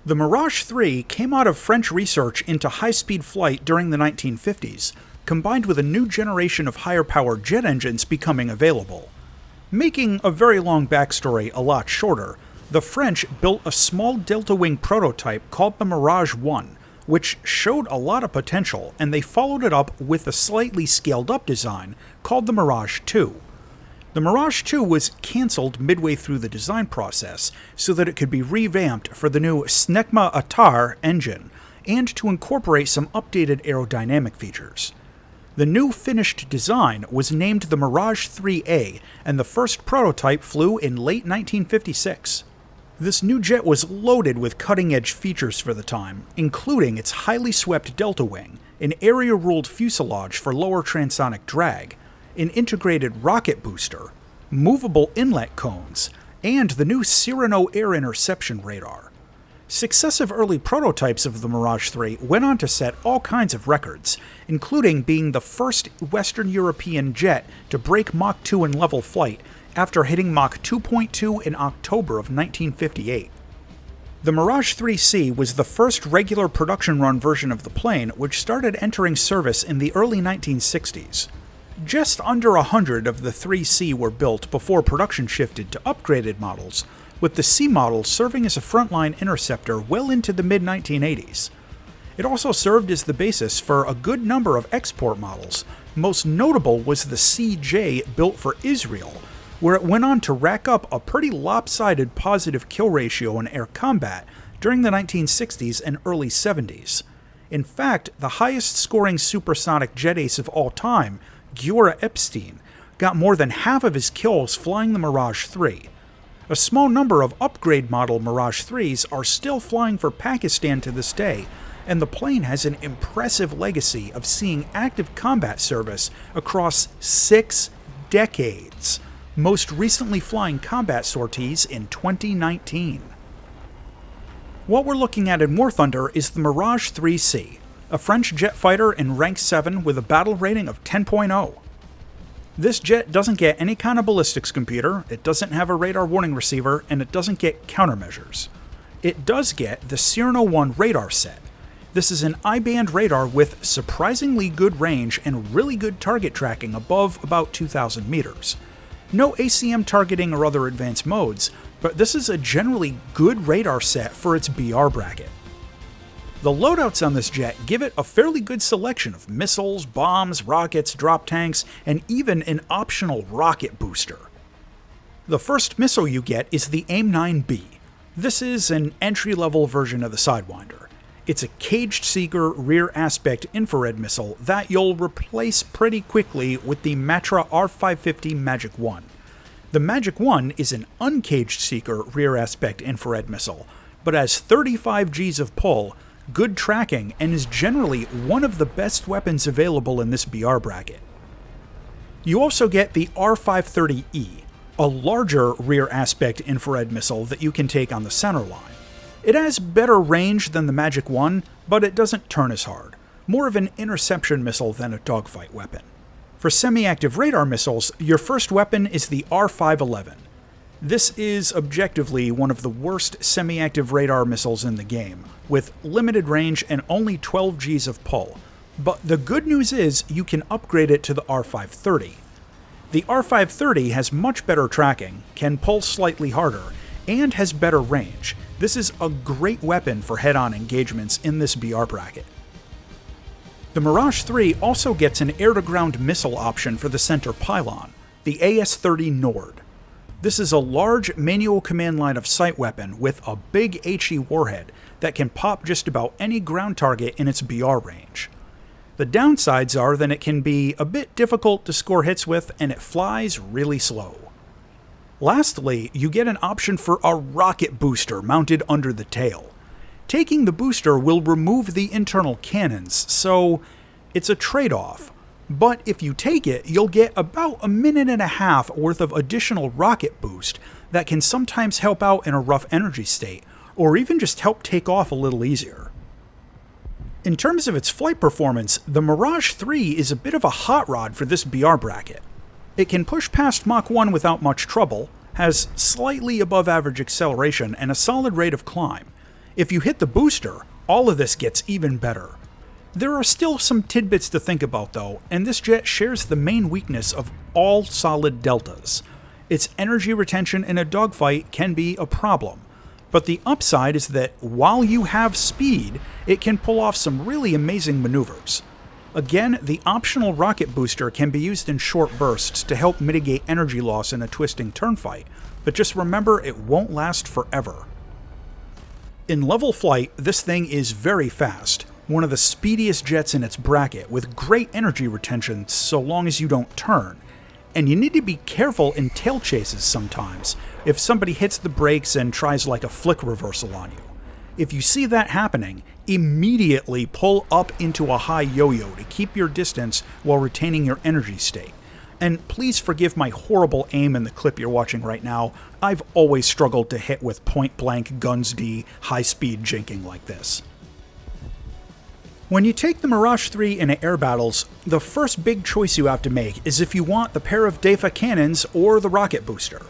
The Mirage III came out of French research into high-speed flight during the 1950s, combined with a new generation of higher-powered jet engines becoming available. Making a very long backstory a lot shorter, the French built a small delta-wing prototype called the Mirage I, which showed a lot of potential, and they followed it up with a slightly scaled-up design called the Mirage II. The Mirage II was cancelled midway through the design process so that it could be revamped for the new Snecma Atar engine and to incorporate some updated aerodynamic features. The new finished design was named the Mirage IIIA, and the first prototype flew in late 1956. This new jet was loaded with cutting-edge features for the time, including its highly swept delta wing, an area-ruled fuselage for lower transonic drag, an integrated rocket booster, movable inlet cones, and the new Cyrano air interception radar. Successive early prototypes of the Mirage III went on to set all kinds of records, including being the first Western European jet to break Mach 2 in level flight after hitting Mach 2.2 in October of 1958. The Mirage IIIC was the first regular production run version of the plane, which started entering service in the early 1960s. Just under 100 of the 3C were built before production shifted to upgraded models, with the C model serving as a frontline interceptor well into the mid-1980s. It also served as the basis for a good number of export models. Most notable was the CJ built for Israel, where it went on to rack up a pretty lopsided positive kill ratio in air combat during the 1960s and early 70s. In fact, the highest scoring supersonic jet ace of all time, Giora Epstein, got more than half of his kills flying the Mirage III. A small number of upgrade model Mirage IIIs are still flying for Pakistan to this day, and the plane has an impressive legacy of seeing active combat service across 6 decades, most recently flying combat sorties in 2019. What we're looking at in War Thunder is the Mirage IIIC, a French jet fighter in rank 7 with a battle rating of 10.0. This jet doesn't get any kind of ballistics computer, it doesn't have a radar warning receiver, and it doesn't get countermeasures. It does get the Cyrano 1 radar set. This is an I-band radar with surprisingly good range and really good target tracking above about 2,000 meters. No ACM targeting or other advanced modes, but this is a generally good radar set for its BR bracket. The loadouts on this jet give it a fairly good selection of missiles, bombs, rockets, drop tanks, and even an optional rocket booster. The first missile you get is the AIM-9B. This is an entry-level version of the Sidewinder. It's a caged-seeker rear aspect infrared missile that you'll replace pretty quickly with the Matra R550 Magic 1. The Magic 1 is an uncaged seeker rear aspect infrared missile, but has 35 Gs of pull, good tracking, and is generally one of the best weapons available in this BR bracket. You also get the R530E, a larger rear aspect infrared missile that you can take on the center line. It has better range than the Magic 1, but it doesn't turn as hard. More of an interception missile than a dogfight weapon. For semi-active radar missiles, your first weapon is the R511. This is objectively one of the worst semi-active radar missiles in the game, with limited range and only 12 Gs of pull. But the good news is you can upgrade it to the R530. The R530 has much better tracking, can pull slightly harder, and has better range. This is a great weapon for head-on engagements in this BR bracket. The Mirage III also gets an air-to-ground missile option for the center pylon, the AS-30 Nord. This is a large manual command line of sight weapon with a big HE warhead that can pop just about any ground target in its BR range. The downsides are that it can be a bit difficult to score hits with, and it flies really slow. Lastly, you get an option for a rocket booster mounted under the tail. Taking the booster will remove the internal cannons, so it's a trade-off. But if you take it, you'll get about a minute and a half worth of additional rocket boost that can sometimes help out in a rough energy state, or even just help take off a little easier. In terms of its flight performance, the Mirage III is a bit of a hot rod for this BR bracket. It can push past Mach 1 without much trouble, has slightly above average acceleration and a solid rate of climb. If you hit the booster, all of this gets even better. There are still some tidbits to think about though, and this jet shares the main weakness of all solid deltas. Its energy retention in a dogfight can be a problem, but the upside is that while you have speed, it can pull off some really amazing maneuvers. Again, the optional rocket booster can be used in short bursts to help mitigate energy loss in a twisting turn fight, but just remember it won't last forever. In level flight, this thing is very fast, one of the speediest jets in its bracket, with great energy retention so long as you don't turn. And you need to be careful in tail chases sometimes, if somebody hits the brakes and tries like a flick reversal on you. If you see that happening, immediately pull up into a high yo-yo to keep your distance while retaining your energy state. And please forgive my horrible aim in the clip you're watching right now. I've always struggled to hit with point-blank guns D high-speed jinking like this. When you take the Mirage III into air battles, the first big choice you have to make is if you want the pair of DEFA cannons or the rocket booster.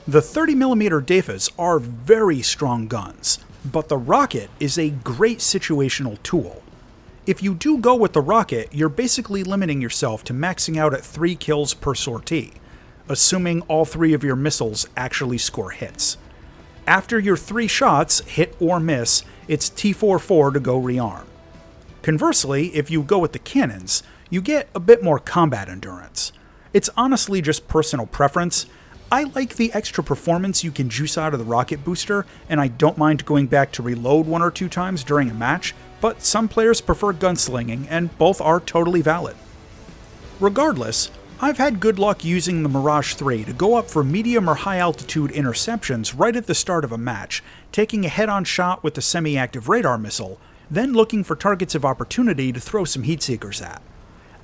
The 30mm DEFAs are very strong guns, but the rocket is a great situational tool. If you do go with the rocket, you're basically limiting yourself to maxing out at 3 kills per sortie, assuming all 3 of your missiles actually score hits. After your 3 shots, hit or miss, it's T4-4 to go rearm. Conversely, if you go with the cannons, you get a bit more combat endurance. It's honestly just personal preference. I like the extra performance you can juice out of the rocket booster, and I don't mind going back to reload 1 or 2 times during a match, but some players prefer gunslinging, and both are totally valid. Regardless, I've had good luck using the Mirage III to go up for medium or high altitude interceptions right at the start of a match, taking a head-on shot with the semi-active radar missile, then looking for targets of opportunity to throw some heat seekers at.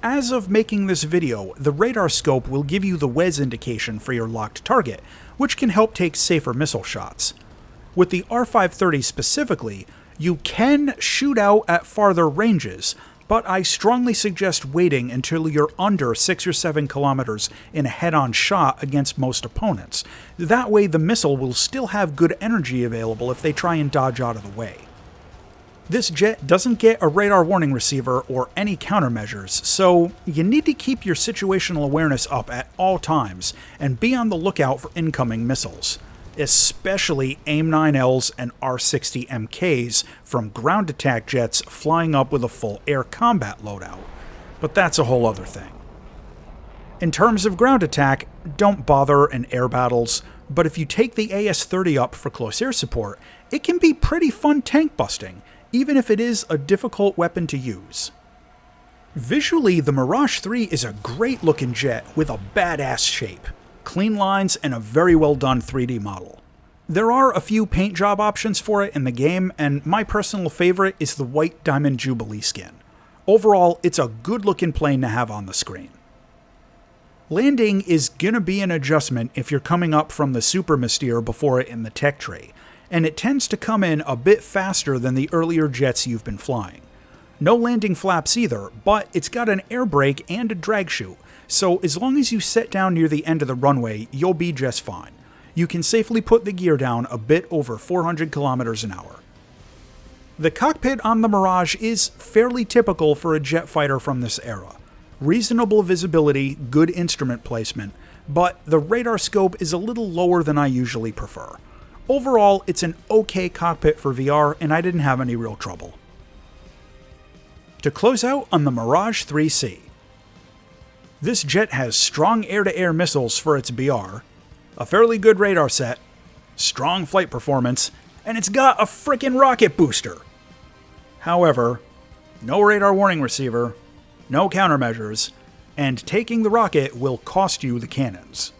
As of making this video, the radar scope will give you the WES indication for your locked target, which can help take safer missile shots. With the R530 specifically, you can shoot out at farther ranges, but I strongly suggest waiting until you're under 6 or 7 kilometers in a head-on shot against most opponents. That way the missile will still have good energy available if they try and dodge out of the way. This jet doesn't get a radar warning receiver or any countermeasures, so you need to keep your situational awareness up at all times and be on the lookout for incoming missiles, especially AIM-9Ls and R60MKs from ground attack jets flying up with a full air combat loadout. But that's a whole other thing. In terms of ground attack, don't bother in air battles, but if you take the AS-30 up for close air support, it can be pretty fun tank busting, even if it is a difficult weapon to use. Visually, the Mirage III is a great looking jet with a badass shape, clean lines, and a very well done 3D model. There are a few paint job options for it in the game, and my personal favorite is the white Diamond Jubilee skin. Overall, it's a good looking plane to have on the screen. Landing is gonna be an adjustment if you're coming up from the Super Mystere before it in the tech tree, and it tends to come in a bit faster than the earlier jets you've been flying. No landing flaps either, but it's got an air brake and a drag chute, so as long as you set down near the end of the runway, you'll be just fine. You can safely put the gear down a bit over 400 kilometers an hour. The cockpit on the Mirage is fairly typical for a jet fighter from this era. Reasonable visibility, good instrument placement, but the radar scope is a little lower than I usually prefer. Overall, it's an okay cockpit for VR, and I didn't have any real trouble. To close out on the Mirage IIIC. This jet has strong air-to-air missiles for its BR, a fairly good radar set, strong flight performance, and it's got a frickin' rocket booster! However, no radar warning receiver, no countermeasures, and taking the rocket will cost you the cannons.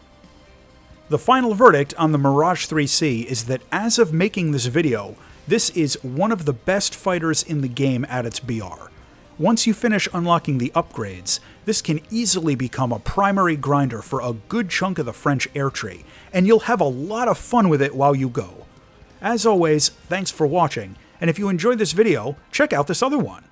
The final verdict on the Mirage IIIC is that as of making this video, this is one of the best fighters in the game at its BR. Once you finish unlocking the upgrades, this can easily become a primary grinder for a good chunk of the French air tree, and you'll have a lot of fun with it while you go. As always, thanks for watching, and if you enjoyed this video, check out this other one.